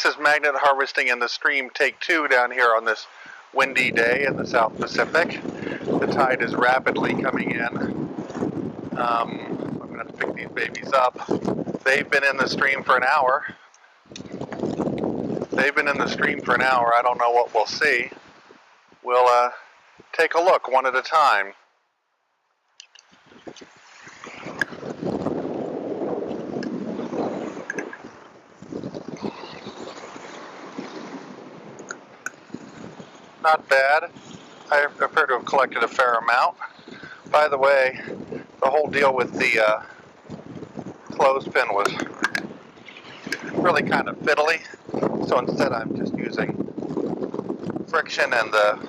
This is magnet harvesting in the stream take 2 down here on this windy day in the South Pacific. The tide is rapidly coming in. I'm going to have to pick these babies up. They've been in the stream for an hour. I don't know what we'll see. We'll take a look one at a time. Not bad. I appear to have collected a fair amount. By the way, the whole deal with the clothespin was really kind of fiddly. So instead I'm just using friction and the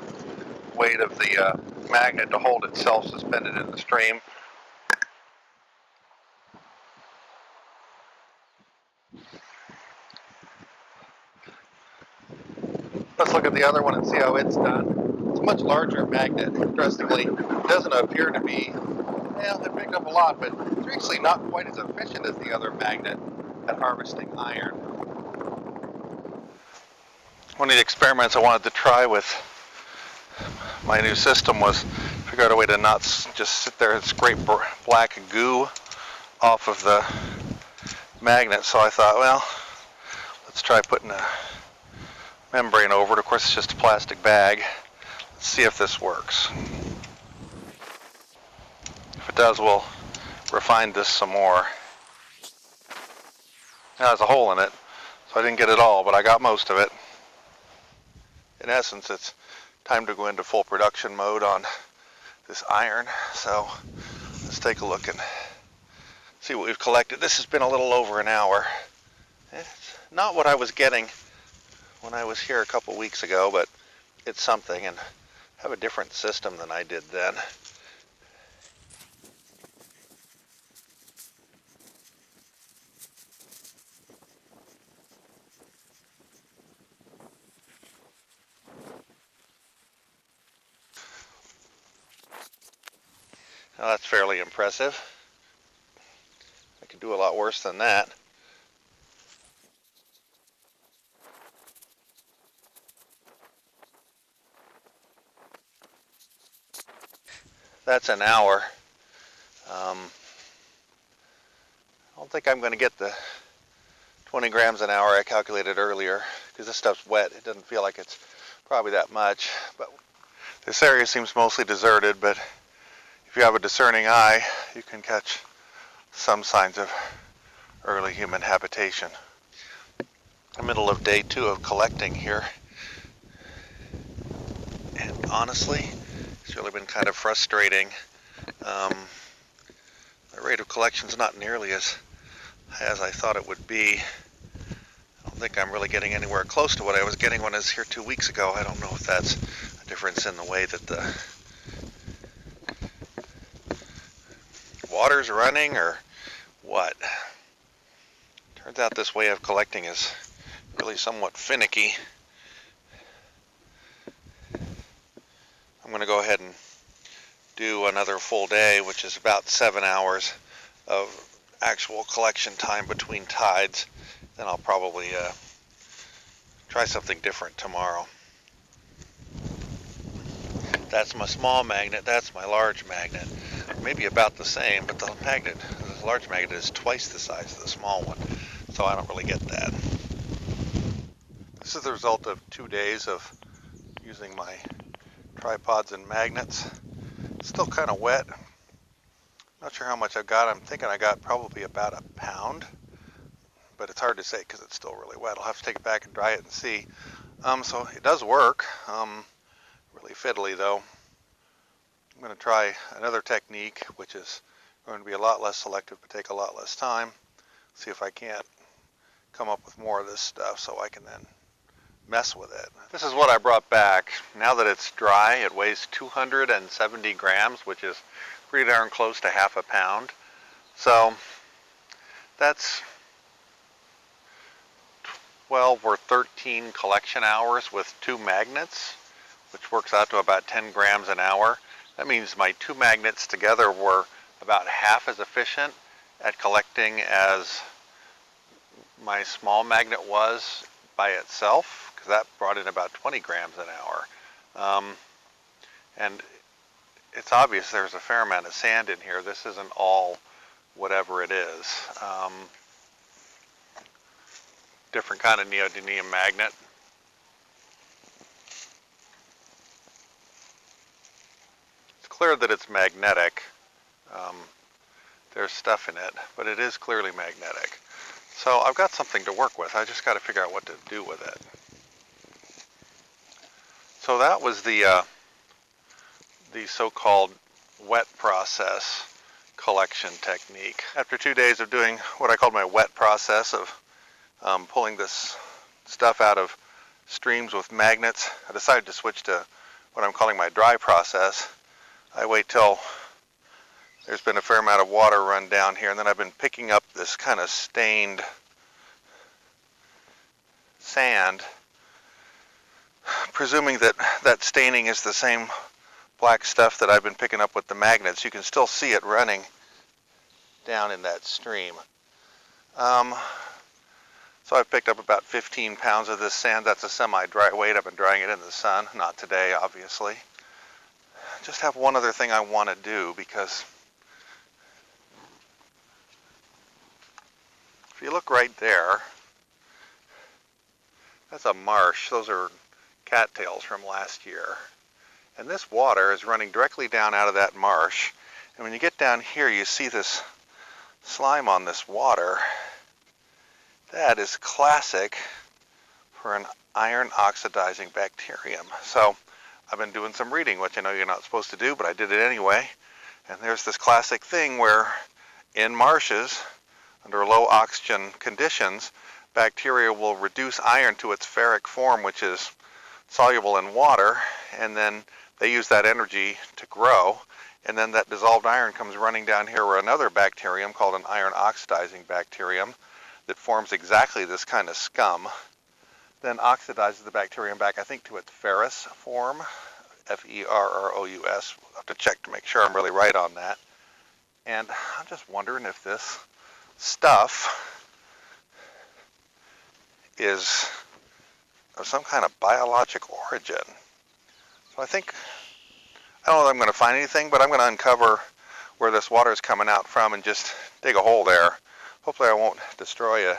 weight of the magnet to hold itself suspended in the stream. Let's look at the other one and see how it's done. It's a much larger magnet. Interestingly, it doesn't appear to be, well, it picked up a lot, but it's actually not quite as efficient as the other magnet at harvesting iron. One of the experiments I wanted to try with my new system was figure out a way to not just sit there and scrape black goo off of the magnet. So I thought, well, let's try putting a membrane over it. Of course, it's just a plastic bag. Let's see if this works. If it does, we'll refine this some more. Now, there's a hole in it, so I didn't get it all, but I got most of it. In essence, it's time to go into full production mode on this iron. So let's take a look and see what we've collected. This has been a little over an hour. It's not what I was getting when I was here a couple weeks ago, but it's something, and I have a different system than I did then. Now that's fairly impressive. I could do a lot worse than that. That's an hour. I don't think I'm going to get the 20 grams an hour I calculated earlier because this stuff's wet. It doesn't feel like it's probably that much. But this area seems mostly deserted, but if you have a discerning eye, you can catch some signs of early human habitation. The middle of day 2 of collecting here. And honestly, it's really been kind of frustrating. The rate of collection is not nearly as high as I thought it would be. I don't think I'm really getting anywhere close to what I was getting when I was here 2 weeks ago. I don't know if that's a difference in the way that the water's running or what. Turns out this way of collecting is really somewhat finicky. I'm going to go ahead and do another full day, which is about 7 hours of actual collection time between tides. Then I'll probably try something different tomorrow. That's my small magnet, that's my large magnet. Maybe about the same, but the large magnet is twice the size of the small one, so I don't really get that. This is the result of 2 days of using my tripods and magnets. It's still kind of wet. Not sure how much I've got. I'm thinking I got probably about a pound, but it's hard to say because it's still really wet. I'll have to take it back and dry it and see. So it does work. Really fiddly though. I'm going to try another technique, which is going to be a lot less selective but take a lot less time. See if I can't come up with more of this stuff so I can then mess with it. This is what I brought back. Now that it's dry, it weighs 270 grams, which is pretty darn close to half a pound. So that's 12 or 13 collection hours with 2 magnets, which works out to about 10 grams an hour. That means my 2 magnets together were about half as efficient at collecting as my small magnet was by itself, because that brought in about 20 grams an hour. And it's obvious there's a fair amount of sand in here. This isn't all whatever it is. Different kind of neodymium magnet. It's clear that it's magnetic. There's stuff in it, but it is clearly magnetic. So I've got something to work with. I just got to figure out what to do with it. So that was the so-called wet process collection technique. After 2 days of doing what I called my wet process of pulling this stuff out of streams with magnets, I decided to switch to what I'm calling my dry process. I wait till there's been a fair amount of water run down here, and then I've been picking up this kind of stained sand, presuming that that staining is the same black stuff that I've been picking up with the magnets. You can still see it running down in that stream. So I've picked up about 15 pounds of this sand. That's a semi-dry weight. I've been drying it in the sun. Not today, obviously. Just have one other thing I want to do, because if you look right there, that's a marsh. Those are cattails from last year. And this water is running directly down out of that marsh. And when you get down here, you see this slime on this water. That is classic for an iron oxidizing bacterium. So I've been doing some reading, which I know you're not supposed to do, but I did it anyway. And there's this classic thing where in marshes, under low oxygen conditions, bacteria will reduce iron to its ferric form, which is soluble in water, and then they use that energy to grow, and then that dissolved iron comes running down here where another bacterium called an iron oxidizing bacterium that forms exactly this kind of scum then oxidizes the bacterium back, I think, to its ferrous form, Ferrous. We'll have to check to make sure I'm really right on that. And I'm just wondering if this stuff is of some kind of biologic origin. So I think, I don't know if I'm going to find anything, but I'm going to uncover where this water is coming out from and just dig a hole there. Hopefully I won't destroy a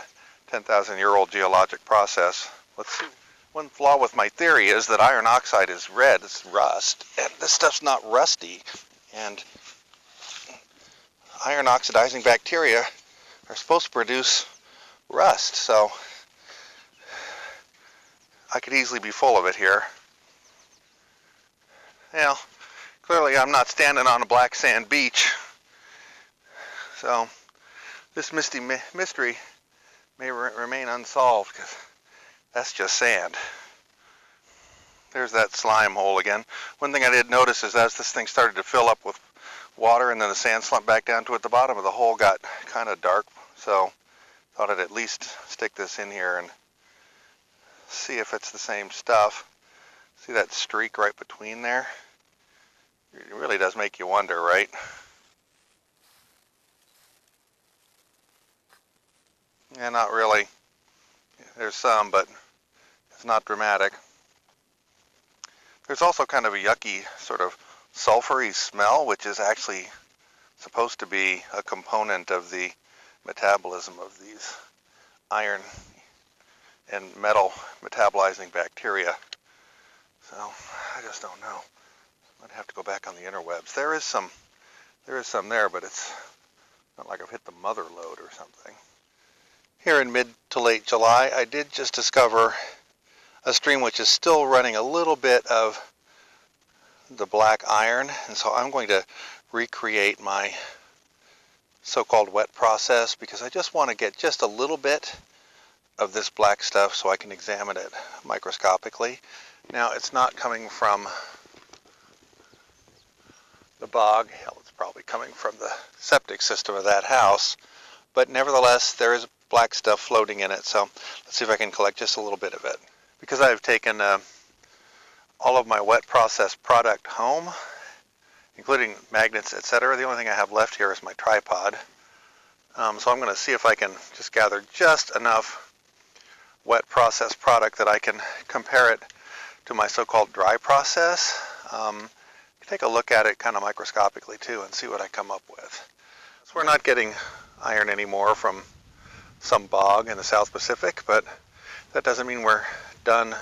10,000-year-old geologic process. Let's see. One flaw with my theory is that iron oxide is red, it's rust, and this stuff's not rusty. And iron oxidizing bacteria are supposed to produce rust, so I could easily be full of it here. Now, clearly I'm not standing on a black sand beach, so this mystery may remain unsolved, because that's just sand. There's that slime hole again. One thing I did notice is as this thing started to fill up with water and then the sand slumped back down to it, the bottom of the hole got kind of dark, so thought I'd at least stick this in here and see if it's the same stuff. See that streak right between there? It really does make you wonder, right? Yeah, not really. There's some, but it's not dramatic. There's also kind of a yucky, sort of sulfury smell, which is actually supposed to be a component of the metabolism of these iron and metal metabolizing bacteria. So I just don't know. I'd have to go back on the interwebs. There is some there, but it's not like I've hit the mother lode or something. Here in mid to late July, I did just discover a stream which is still running a little bit of the black iron, and so I'm going to recreate my so-called wet process because I just want to get just a little bit of this black stuff so I can examine it microscopically. Now, it's not coming from the bog. Hell, it's probably coming from the septic system of that house, but nevertheless, there is black stuff floating in it, so let's see if I can collect just a little bit of it. Because I've taken all of my wet process product home, including magnets, etc., the only thing I have left here is my tripod. So I'm going to see if I can just gather just enough wet process product that I can compare it to my so-called dry process. Take a look at it kind of microscopically too and see what I come up with. So we're not getting iron anymore from some bog in the South Pacific, but that doesn't mean we're done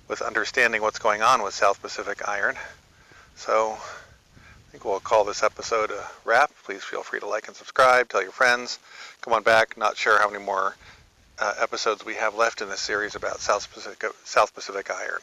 with understanding what's going on with South Pacific iron. So I think we'll call this episode a wrap. Please feel free to like and subscribe, tell your friends. Come on back. Not sure how many more episodes we have left in this series about South Pacific iron.